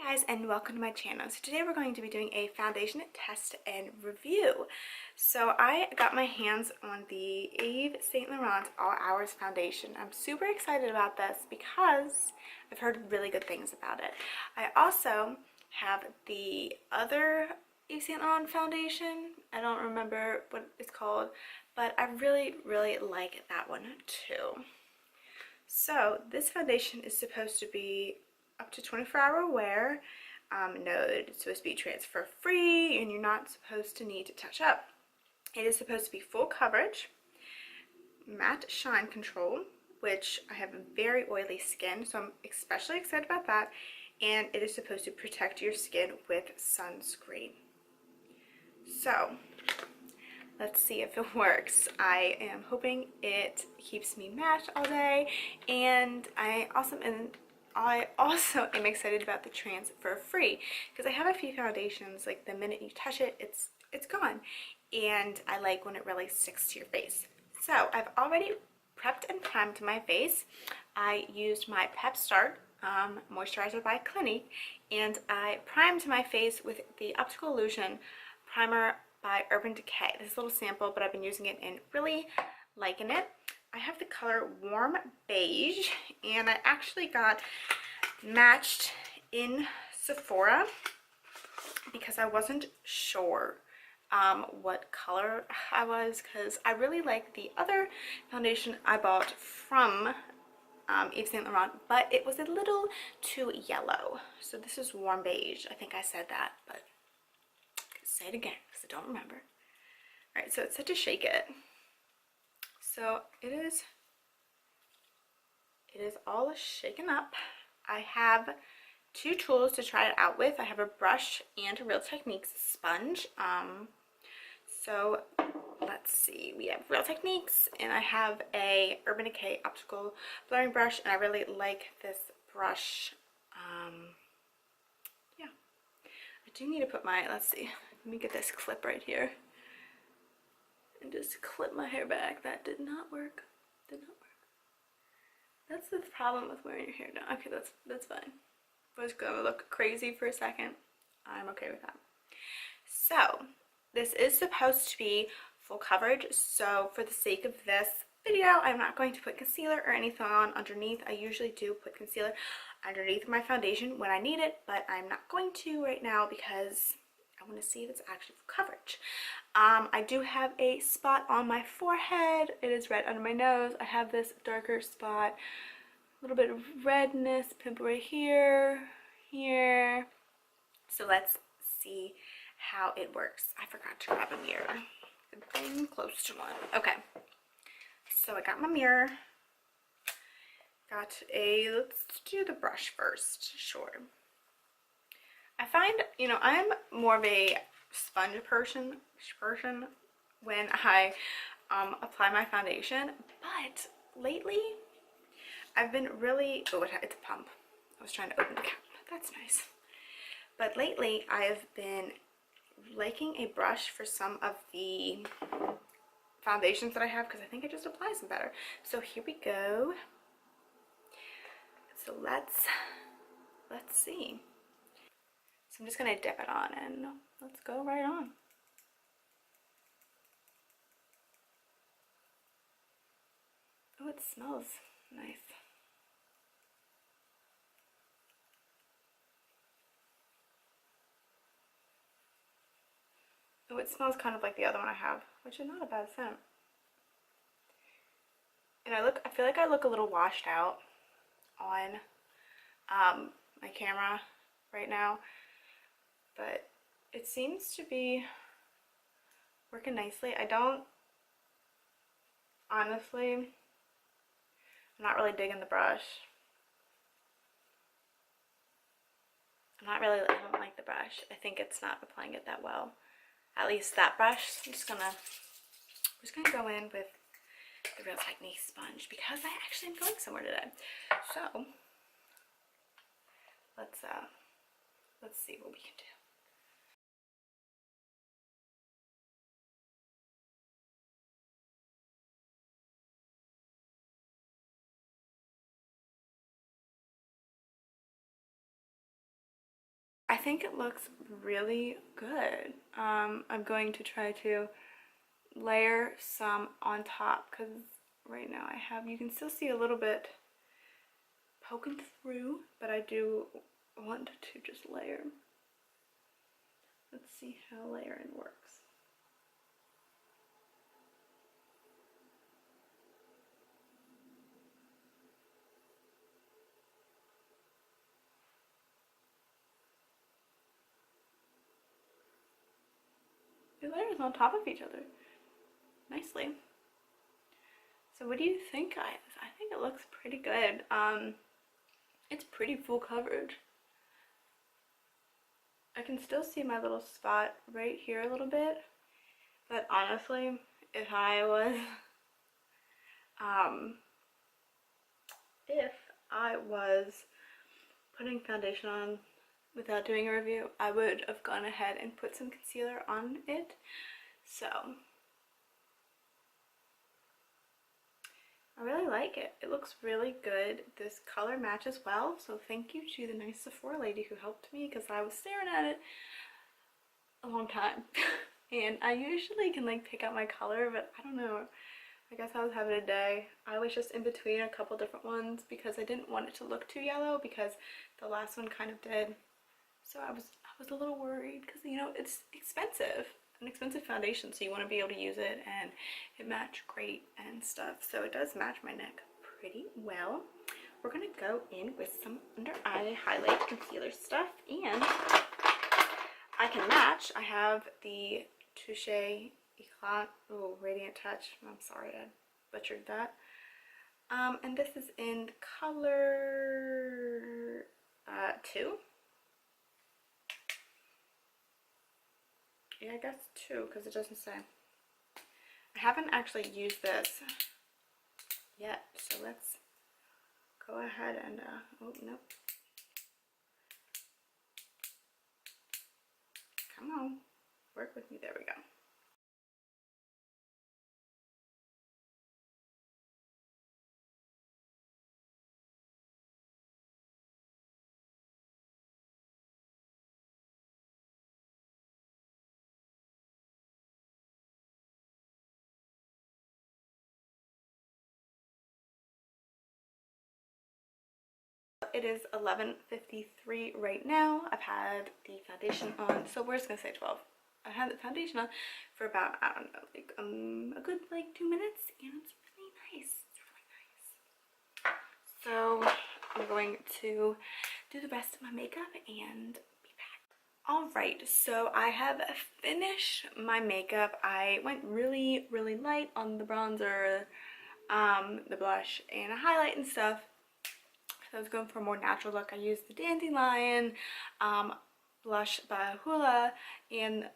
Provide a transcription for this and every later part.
Guys, and welcome to my channel. So today we're going to be doing a foundation test and review. So I got my hands on the Yves Saint Laurent All Hours foundation. I'm super excited about this because I've heard really good things about it. I also have the other Yves Saint Laurent foundation. I don't remember what it's called, but I really like that one too. So this foundation is supposed to be up to 24-hour wear. No, it's supposed to be transfer free and you're not supposed to need to touch up. It is supposed to be full coverage, matte shine control, which I have very oily skin, so I'm especially excited about that. And it is supposed to protect your skin with sunscreen. So let's see if it works. I am hoping it keeps me matte all day, and I also am excited about the transfer free because I have a few foundations, like the minute you touch it, it's gone, and I like when it really sticks to your face. So I've already prepped and primed my face. I used my Pep Start moisturizer by Clinique, and I primed my face with the Optical Illusion primer by Urban Decay. This is a little sample, but I've been using it and really liking it. I have the color Warm Beige, and I actually got matched in Sephora because I wasn't sure what color I was, because I really like the other foundation I bought from Yves Saint Laurent, but it was a little too yellow. So this is Warm Beige. I think I said that, but say it again because I don't remember. All right, so it's set to shake it. So it is all shaken up. I have two tools to try it out with. I have a brush and a Real Techniques sponge. So let's see, we have Real Techniques and I have a Urban Decay optical blurring brush, and I really like this brush. Yeah, I do need to put my, let's see, let me get this clip right here and just clip my hair back. That did not work. Did not work. That's the problem with wearing your hair down. Okay, that's fine. If I was gonna look crazy for a second, I'm okay with that. So this is supposed to be full coverage, so for the sake of this video, I'm not going to put concealer or anything on underneath. I usually do put concealer underneath my foundation when I need it, but I'm not going to right now because I want to see if it's actually full coverage. I do have a spot on my forehead. It is red under my nose. I have this darker spot, a little bit of redness, pimple right here, here. So let's see how it works. I forgot to grab a mirror. I'm close to one. Okay. So I got my mirror. Let's do the brush first. Sure. I find, I'm more of a sponge person when I apply my foundation, but lately I've been really, oh, it's a pump. I was trying to open the cap. That's nice. But lately I've been liking a brush for some of the foundations that I have because I think it just applies them better. So here we go. So let's see. So I'm just gonna dip it on and let's go right on. Oh, it smells nice. Oh, it smells kind of like the other one I have, which is not a bad scent. And I feel like I look a little washed out on my camera right now, but it seems to be working nicely. Honestly, I'm not really digging the brush. I don't like the brush. I think it's not applying it that well. At least that brush. I'm just gonna go in with the Real Techniques sponge because I actually am going somewhere today. So let's see what we can do. I think it looks really good. I'm going to try to layer some on top because right now I have, you can still see a little bit poking through, but I do want to just layer. Let's see how layering works. The layers on top of each other nicely. So what do you think, guys? I think it looks pretty good. It's pretty full coverage. I can still see my little spot right here a little bit, but honestly, if I was putting foundation on without doing a review, I would have gone ahead and put some concealer on it. So I really like it. It looks really good. This color matches well, so thank you to the nice Sephora lady who helped me because I was staring at it a long time. And I usually can like pick out my color, but I don't know. I guess I was having a day. I was just in between a couple different ones because I didn't want it to look too yellow because the last one kind of did. So I was a little worried because, you know, it's expensive. An expensive foundation, so you want to be able to use it and it matched great and stuff. So it does match my neck pretty well. We're going to go in with some under eye highlight concealer stuff, and I can match. I have the Touche Eclat, oh, Radiant Touch. I'm sorry I butchered that. And this is in color 2. Yeah, I guess 2 because it doesn't say. I haven't actually used this yet, so let's go ahead and, oh, nope. Come on, work with me, there we go. It is 11:53 right now. I've had the foundation on, so we're just gonna say 12. I had the foundation on for about, I don't know, like a good like 2 minutes, and it's really nice. It's really nice. So I'm going to do the rest of my makeup and be back. Alright, so I have finished my makeup. I went really light on the bronzer, the blush, and a highlight and stuff. So I was going for a more natural look. I used the Dandelion blush by Hoola and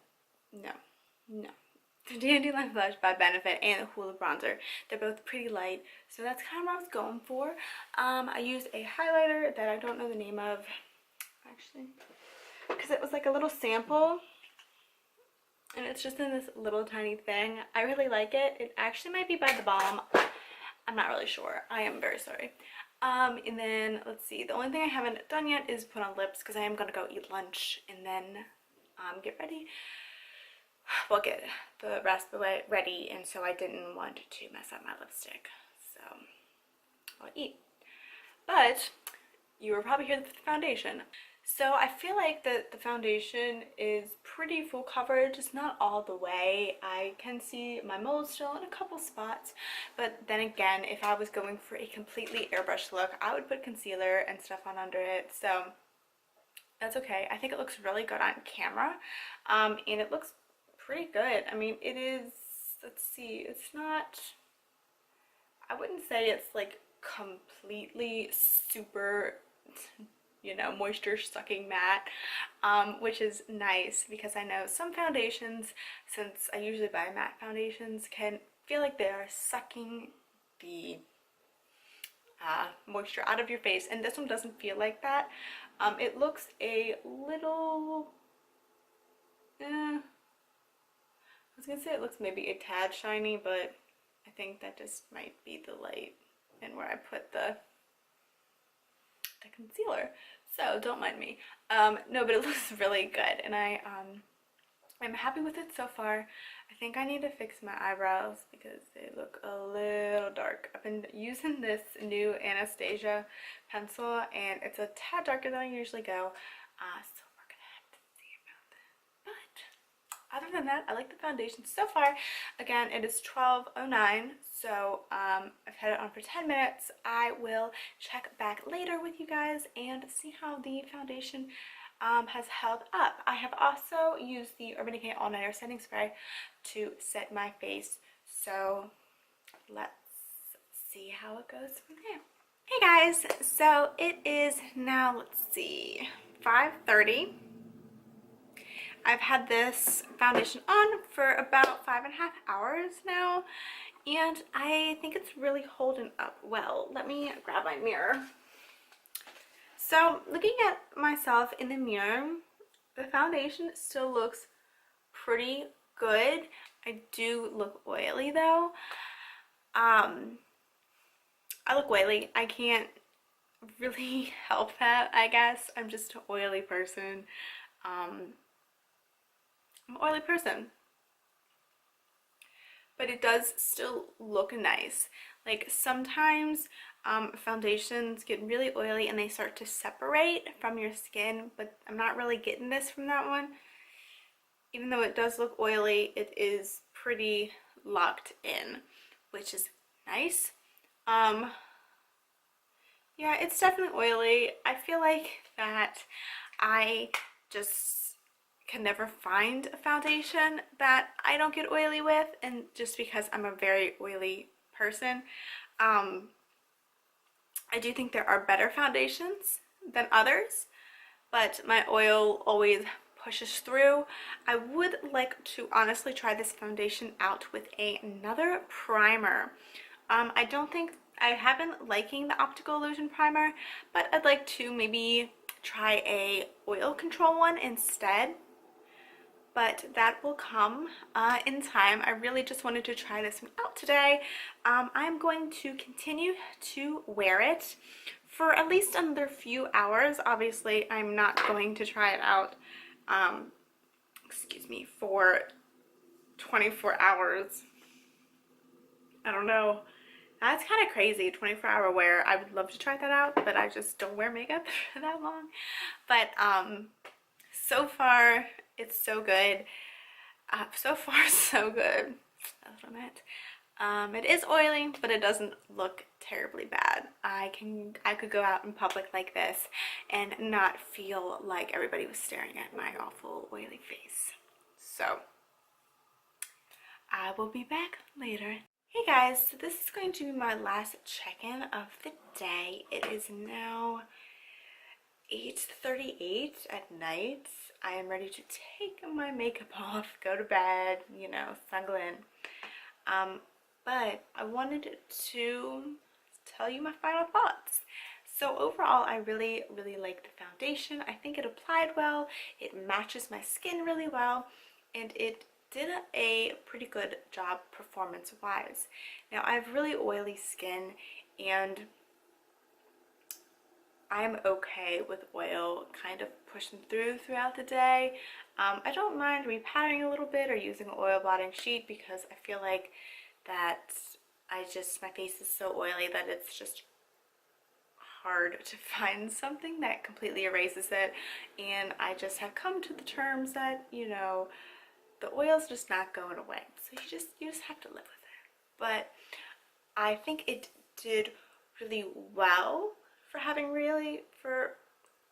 the Dandelion blush by Benefit and the Hoola bronzer. They're both pretty light, so that's kind of what I was going for. I used a highlighter that I don't know the name of, actually, because it was like a little sample. And it's just in this little tiny thing. I really like it. It actually might be by The Balm. I'm not really sure. I am very sorry. And then let's see, the only thing I haven't done yet is put on lips because I am gonna go eat lunch and then get ready. Well, get the rest of it ready, and so I didn't want to mess up my lipstick, so I'll eat. But you were probably here with the foundation. So I feel like the foundation is pretty full coverage. It's not all the way. I can see my moles still in a couple spots, but then again, if I was going for a completely airbrushed look, I would put concealer and stuff on under it. So that's okay. I think it looks really good on camera, and it looks pretty good. I mean, it is, let's see, it's not, I wouldn't say it's like completely super, you know, moisture sucking matte, which is nice because I know some foundations, since I usually buy matte foundations, can feel like they're sucking the moisture out of your face, and this one doesn't feel like that. It looks a little, I was gonna say it looks maybe a tad shiny, but I think that just might be the light and where I put the concealer, so don't mind me. No, but it looks really good, and I'm happy with it so far. I think I need to fix my eyebrows because they look a little dark. I've been using this new Anastasia pencil, and it's a tad darker than I usually go, so we're gonna have to see about that. But other than that, I like the foundation so far. Again, it is 12:09, so I've had it on for 10 minutes. I will check back later with you guys and see how the foundation has held up. I have also used the Urban Decay All Nighter Setting Spray to set my face, so let's see how it goes from there. Hey guys, so it is now, let's see, 5:30. I've had this foundation on for about 5.5 hours now, and I think it's really holding up well. Let me grab my mirror. So looking at myself in the mirror, the foundation still looks pretty good. I do look oily though. I look oily. I can't really help that, I guess. I'm just an oily person. I'm an oily person. But it does still look nice. Like sometimes foundations get really oily and they start to separate from your skin, but I'm not really getting this from that one. Even though it does look oily, it is pretty locked in, which is nice. Yeah, it's definitely oily. I feel like that I just can never find a foundation that I don't get oily with, and just because I'm a very oily person. I do think there are better foundations than others, but my oil always pushes through. I would like to honestly try this foundation out with another primer. I don't think I have been liking the Optical Illusion primer, but I'd like to maybe try a oil control one instead. But that will come in time. I really just wanted to try this one out today. I'm going to continue to wear it for at least another few hours. Obviously, I'm not going to try it out, excuse me, for 24 hours. I don't know. That's kind of crazy, 24-hour wear. I would love to try that out, but I just don't wear makeup for that long. But so far, it's so good. So far, so good. That's what I meant. It is oily, but it doesn't look terribly bad. I could go out in public like this and not feel like everybody was staring at my awful oily face. So I will be back later. Hey guys, so this is going to be my last check-in of the day. It is now 8:38 at night. I am ready to take my makeup off, go to bed, you know, snuggle in. But I wanted to tell you my final thoughts. So overall, I really, really like the foundation. I think it applied well, it matches my skin really well, and it did a pretty good job performance-wise. Now, I have really oily skin, and I'm okay with oil kind of pushing throughout the day. I don't mind repatting a little bit or using an oil blotting sheet because I feel like that my face is so oily that it's just hard to find something that completely erases it. And I just have come to the terms that, you know, the oil's just not going away. So you just have to live with it. But I think it did really well for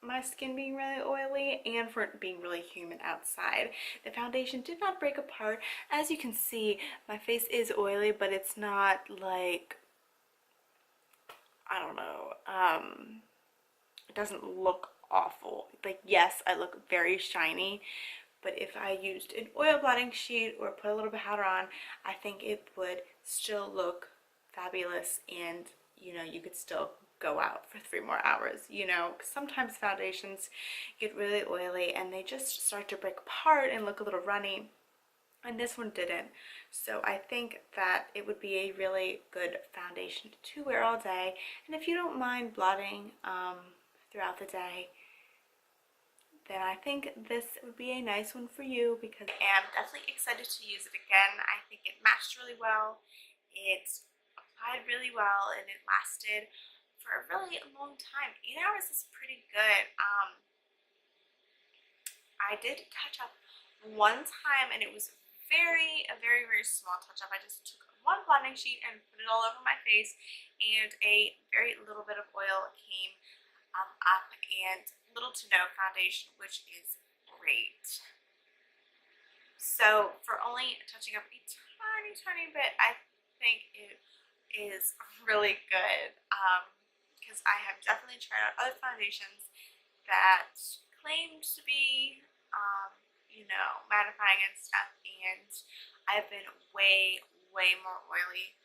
my skin being really oily and for it being really humid outside. The foundation did not break apart. As you can see, my face is oily, but it's not like, I don't know, it doesn't look awful. Like, yes, I look very shiny, but if I used an oil blotting sheet or put a little bit powder on, I think it would still look fabulous, and you know, you could still go out for 3 more hours, you know. Sometimes foundations get really oily and they just start to break apart and look a little runny, and this one didn't. So I think that it would be a really good foundation to wear all day. And if you don't mind blotting throughout the day, then I think this would be a nice one for you, because I am definitely excited to use it again. I think it matched really well, it applied really well, and it lasted for a really long time. 8 hours is pretty good. I did touch up one time, and it was a very small touch up. I just took one blending sheet and put it all over my face, and a very little bit of oil came up, and little to no foundation, which is great. So for only touching up a tiny bit, I think it is really good, because I have definitely tried out other foundations that claim to be, you know, mattifying and stuff, and I've been way more oily.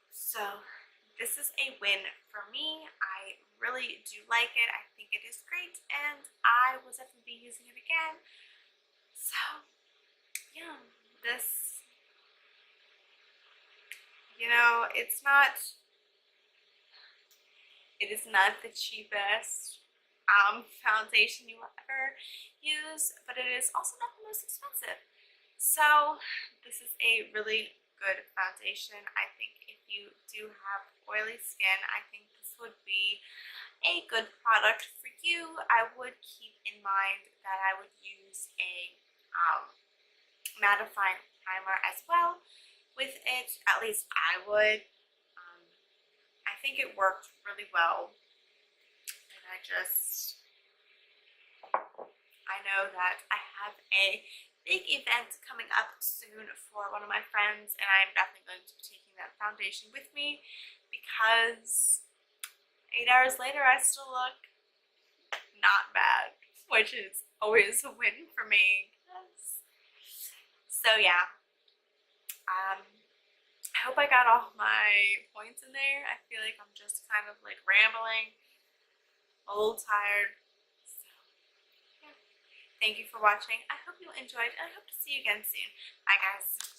So this is a win for me. I really do like it. I think it is great, and I will definitely be using it again. So yeah, this, you know, it is not the cheapest foundation you will ever use, but it is also not the most expensive. So this is a really good foundation. I think if you do have oily skin, I think this would be a good product for you. I would keep in mind that I would use a mattifying primer as well with it. At least I would. I think it worked really well, and I know that I have a big event coming up soon for one of my friends, and I'm definitely going to be taking that foundation with me, because 8 hours later I still look not bad, which is always a win for me. So yeah, I hope I got all my points in there. I feel like I'm just kind of like rambling, a little tired. So yeah, thank you for watching. I hope you enjoyed, and I hope to see you again soon. Bye guys.